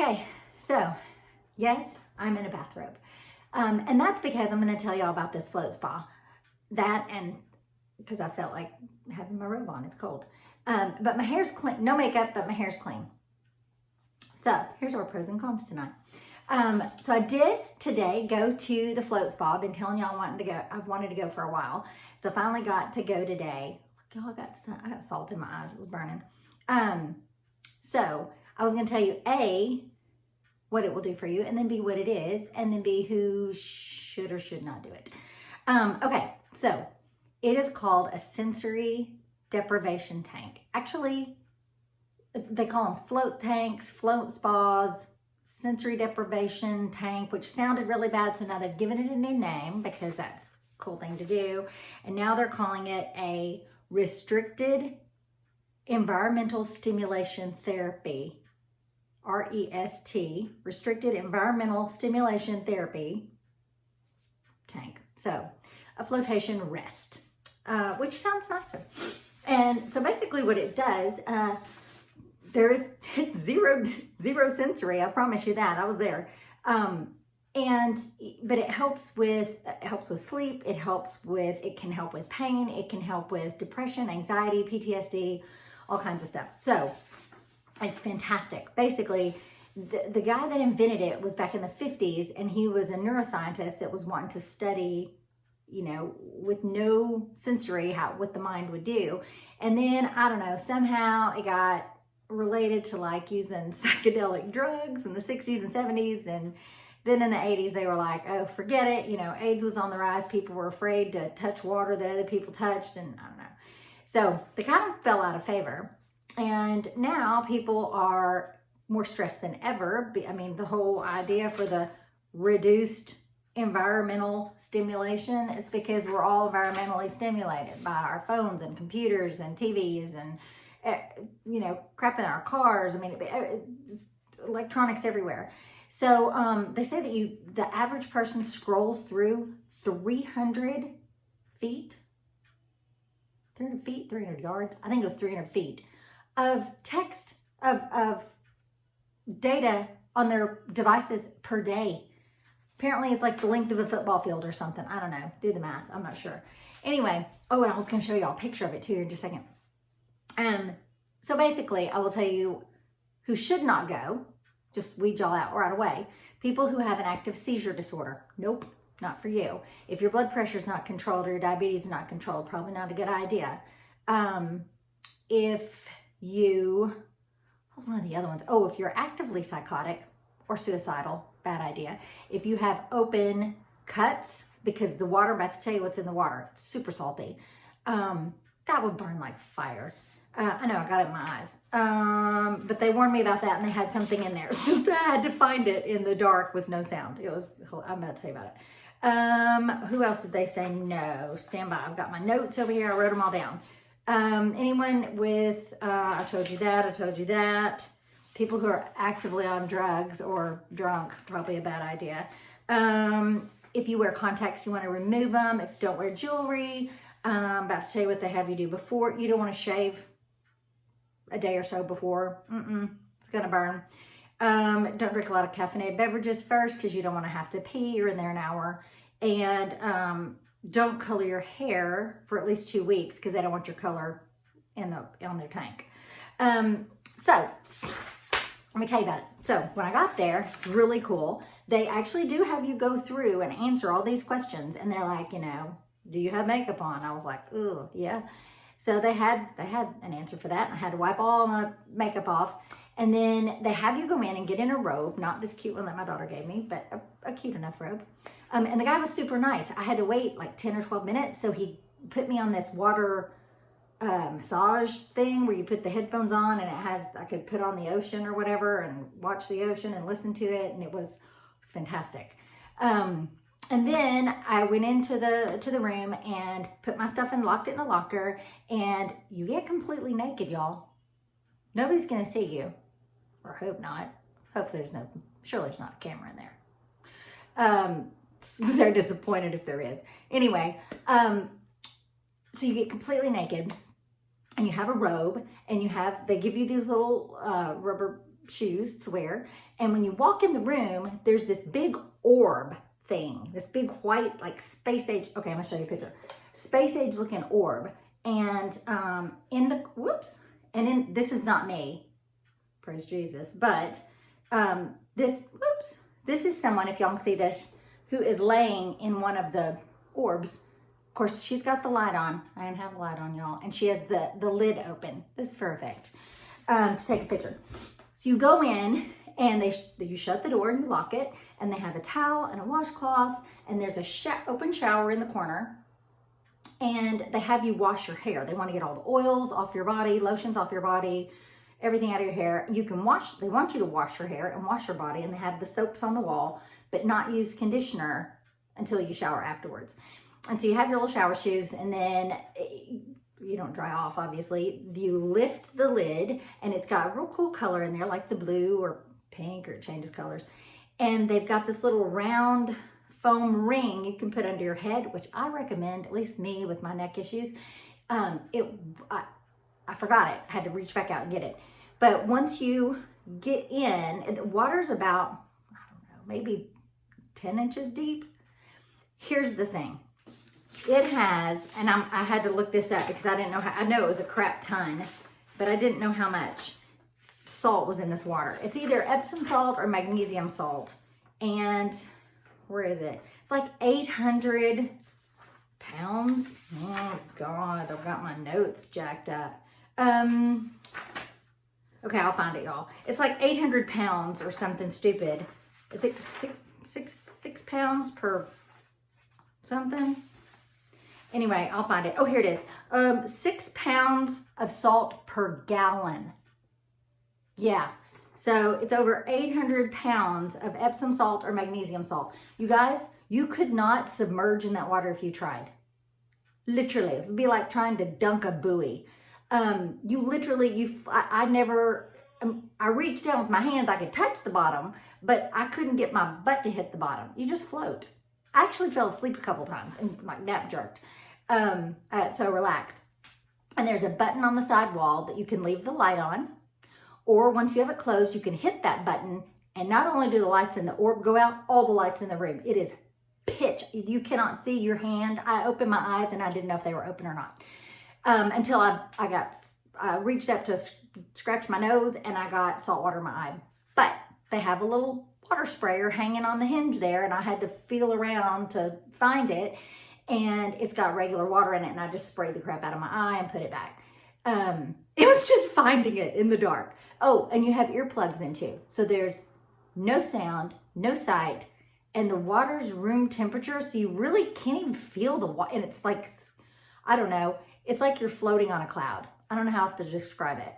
Okay, so yes, I'm in a bathrobe. And that's because I'm going to tell you all about this float spa. That and because I felt like having my robe on, it's cold. But my hair's clean, no makeup, but my hair's clean. So here's our pros and cons tonight. So I did today go to the float spa. I've been telling y'all I've wanted to go for a while. So I finally got to go today. Y'all, I got salt in my eyes, it was burning. So I was going to tell you A, what it will do for you, and then B, what it is, and then B, who should or should not do it. Okay, so it is called a sensory deprivation tank. Actually, they call them float tanks, float spas, sensory deprivation tank, which sounded really bad. So now they've given it a new name because that's a cool thing to do. And now they're calling it a restricted environmental stimulation therapy, REST, restricted environmental stimulation therapy tank. So a flotation rest, which sounds nicer. And so basically what it does, there is zero sensory. I promise you that. I was there. But it helps with sleep. It can help with pain. It can help with depression, anxiety, PTSD, all kinds of stuff. So it's fantastic. Basically, the guy that invented it was back in the 50s, and he was a neuroscientist that was wanting to study, with no sensory, what the mind would do. And then, I don't know, somehow it got related to like using psychedelic drugs in the 60s and 70s. And then in the 80s, they were like, oh, forget it. AIDS was on the rise. People were afraid to touch water that other people touched. And I don't know. So they kind of fell out of favor. And now people are more stressed than ever. I mean, the whole idea for the reduced environmental stimulation is because we're all environmentally stimulated by our phones and computers and TVs and, crap in our cars. I mean, electronics everywhere. So they say that the average person scrolls through 300 feet, 300 yards. I think it was 300 feet of text, of data on their devices per day. Apparently it's like the length of a football field or something. I don't know. Do the math. I'm not sure. Anyway. Oh, and I was going to show y'all a picture of it too in just a second. So basically, I will tell you who should not go. Just weed y'all out right away. People who have an active seizure disorder. Nope, not for you. If your blood pressure is not controlled or your diabetes is not controlled, probably not a good idea. If you, what's one of the other ones? Oh, if you're actively psychotic or suicidal, bad idea. If you have open cuts, because the water, I'm about to tell you what's in the water, it's super salty. That would burn like fire. I know, I got it in my eyes. But they warned me about that, and they had something in there. It's just I had to find it in the dark with no sound. I'm about to tell you about it. Who else did they say no? Stand by. I've got my notes over here. I wrote them all down. Anyone with, I told you that. People who are actively on drugs or drunk, probably a bad idea. If you wear contacts, you want to remove them. If you don't wear jewelry, I'm about to tell you what they have you do before. You don't want to shave a day or so before. It's going to burn. Don't drink a lot of caffeinated beverages first because you don't want to have to pee. You're in there an hour. And don't color your hair for at least 2 weeks because they don't want your color on their tank. So let me tell you about it. So when I got there, it's really cool. They actually do have you go through and answer all these questions. And they're like, do you have makeup on? I was like, oh, yeah. So they had an answer for that. I had to wipe all my makeup off. And then they have you go in and get in a robe, not this cute one that my daughter gave me, but a cute enough robe. And the guy was super nice. I had to wait like 10 or 12 minutes. So he put me on this water massage thing where you put the headphones on, and I could put on the ocean or whatever and watch the ocean and listen to it. And it was fantastic. And then I went into the room and put my stuff and locked it in the locker, and you get completely naked, y'all. Nobody's going to see you, or hope not. Hopefully surely there's not a camera in there. They're disappointed if there is. Anyway, so you get completely naked, and you have a robe, and they give you these little rubber shoes to wear. And when you walk in the room, there's this big orb thing, this big white, like space age. Okay, I'm gonna show you a picture. Space age looking orb. And this is not me, praise Jesus, but this is someone, if y'all can see this, who is laying in one of the orbs. Of course, she's got the light on. I didn't have the light on, y'all. And she has the lid open. This is for effect, to take a picture. So you go in and you shut the door and you lock it, and they have a towel and a washcloth, and there's a open shower in the corner, and they have you wash your hair. They want to get all the oils off your body, lotions off your body, everything out of your hair. They want you to wash your hair and wash your body, and they have the soaps on the wall, but not use conditioner until you shower afterwards. And so you have your little shower shoes, and then you don't dry off, obviously. You lift the lid, and it's got a real cool color in there, like the blue or pink, or it changes colors. And they've got this little round foam ring you can put under your head, which I recommend, at least me with my neck issues. I forgot it. I had to reach back out and get it. But once you get in, the water's about, I don't know, maybe 10 inches deep. Here's the thing. It has, and I had to look this up because I didn't know how, I know it was a crap ton, but I didn't know how much salt was in this water. It's either Epsom salt or magnesium salt. And where is it? It's like 800 pounds. Oh God, I've got my notes jacked up. Okay, I'll find it, y'all. It's like 800 pounds or something stupid. It's like six pounds per something. Anyway, I'll find it. Oh, here it is. 6 pounds of salt per gallon. Yeah. So it's over 800 pounds of Epsom salt or magnesium salt. You guys, you could not submerge in that water if you tried. Literally, it would be like trying to dunk a buoy. I reached down with my hands, I could touch the bottom, but I couldn't get my butt to hit the bottom. You just float. I actually fell asleep a couple times and my nap jerked. So relaxed. And there's a button on the side wall that you can leave the light on, or once you have it closed, you can hit that button, and not only do the lights in the orb go out, all the lights in the room. It is pitch. You cannot see your hand. I opened my eyes and I didn't know if they were open or not. Until I reached up to scratch my nose and I got salt water in my eye. But they have a little water sprayer hanging on the hinge there, and I had to feel around to find it, and it's got regular water in it, and I just sprayed the crap out of my eye and put it back. It was just finding it in the dark. Oh, and you have earplugs in too. So there's no sound, no sight, and the water's room temperature, so you really can't even feel the water. And it's like, I don't know, it's like you're floating on a cloud. I don't know how else to describe it.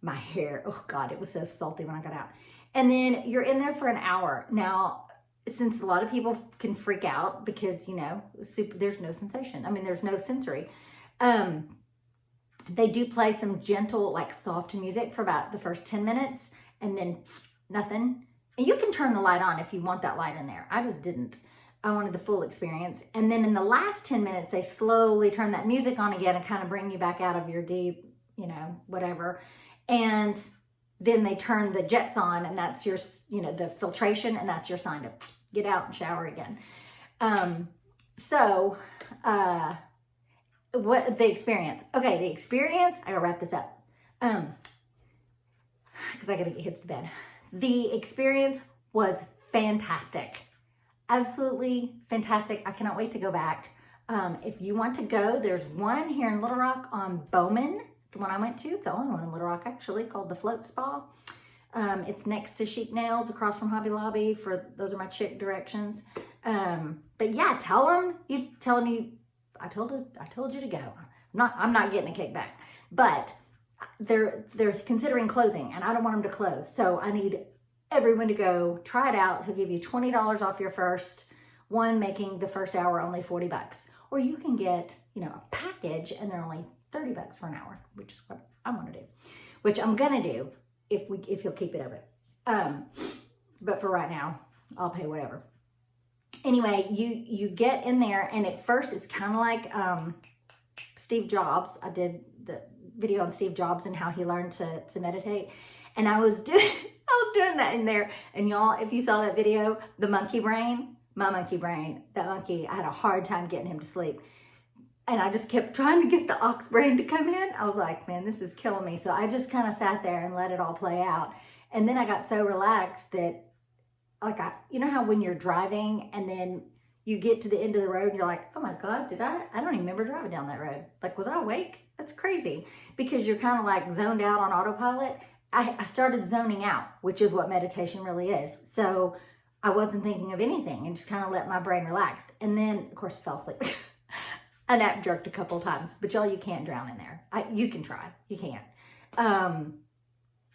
My hair, oh God, it was so salty when I got out. And then you're in there for an hour. Now, since a lot of people can freak out because, you know, there's no sensation. I mean, there's no sensory. They do play some gentle, like soft music for about the first 10 minutes and then nothing. And you can turn the light on if you want that light in there. I just didn't. I wanted the full experience. And then in the last 10 minutes, they slowly turn that music on again and kind of bring you back out of your deep, you know, whatever. And then they turn the jets on, and that's your, you know, the filtration, and that's your sign to get out and shower again. What the experience? Okay, the experience, I gotta wrap this up. Because I gotta get kids to bed. The experience was fantastic. Absolutely fantastic. I cannot wait to go back. If you want to go, there's one here in Little Rock on Bowman, the one I went to. It's the only one in Little Rock actually, called the Float Spa. It's next to Chic Nails across from Hobby Lobby. Those are my chick directions. But yeah, tell them I told you to go. I'm not getting a kickback, but they're considering closing, and I don't want them to close. So I need everyone to go try it out. He'll give you $20 off your first one, making the first hour only $40. Or you can get, you know, a package and they're only $30 for an hour, which is what I want to do, which I'm gonna do if he'll keep it open. But for right now, I'll pay whatever. Anyway, you get in there, and at first it's kind of like Steve Jobs. I did the video on Steve Jobs and how he learned to meditate. And I was doing that in there. And y'all, if you saw that video, the monkey brain, my monkey brain, that monkey, I had a hard time getting him to sleep. And I just kept trying to get the ox brain to come in. I was like, man, this is killing me. So I just kind of sat there and let it all play out. And then I got so relaxed that, like, you know how when you're driving and then you get to the end of the road and you're like, oh my God, I don't even remember driving down that road. Like, was I awake? That's crazy. Because you're kind of like zoned out on autopilot. I started zoning out, which is what meditation really is. So I wasn't thinking of anything and just kind of let my brain relax. And then, of course, fell asleep. I nap jerked a couple of times, but y'all, you can't drown in there. You can try. You can't.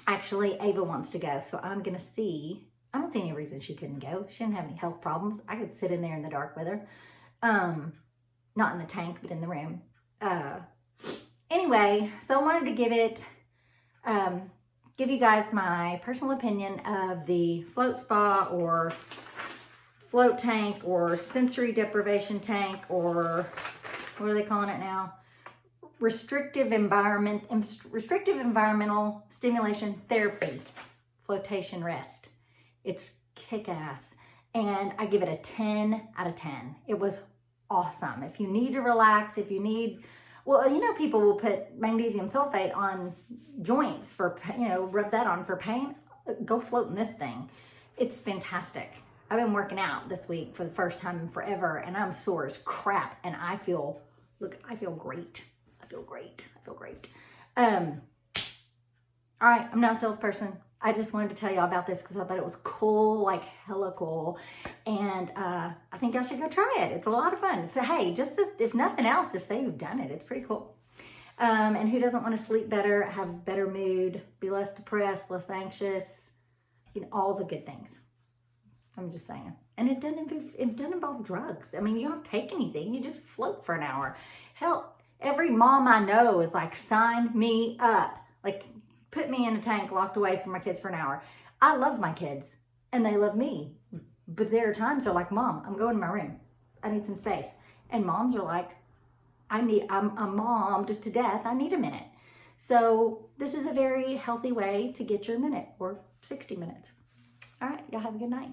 Actually, Ava wants to go, so I'm going to see. I don't see any reason she couldn't go. She didn't have any health problems. I could sit in there in the dark with her. Not in the tank, but in the room. Anyway, so I wanted to give you guys my personal opinion of the float spa or float tank or sensory deprivation tank, or what are they calling it now? Restrictive environmental stimulation therapy, flotation rest. It's kick-ass. And I give it a 10 out of 10. It was awesome. If you need to relax, if you need, well, you know, people will put magnesium sulfate on joints for, you know, rub that on for pain. Go float in this thing. It's fantastic. I've been working out this week for the first time in forever, and I'm sore as crap. And I feel great. I feel great. All right, I'm not a salesperson. I just wanted to tell y'all about this because I thought it was cool, like hella cool. And I think y'all should go try it. It's a lot of fun. So hey, just if nothing else, just say you've done it. It's pretty cool. And who doesn't want to sleep better, have better mood, be less depressed, less anxious, you know, all the good things. I'm just saying. And it doesn't involve drugs. I mean, you don't take anything. You just float for an hour. Hell, every mom I know is like, sign me up. Like, put me in a tank locked away from my kids for an hour. I love my kids and they love me. But there are times they're like, Mom, I'm going to my room. I need some space. And moms are like, I'm mommed to death. I need a minute. So this is a very healthy way to get your minute or 60 minutes. All right. Y'all have a good night.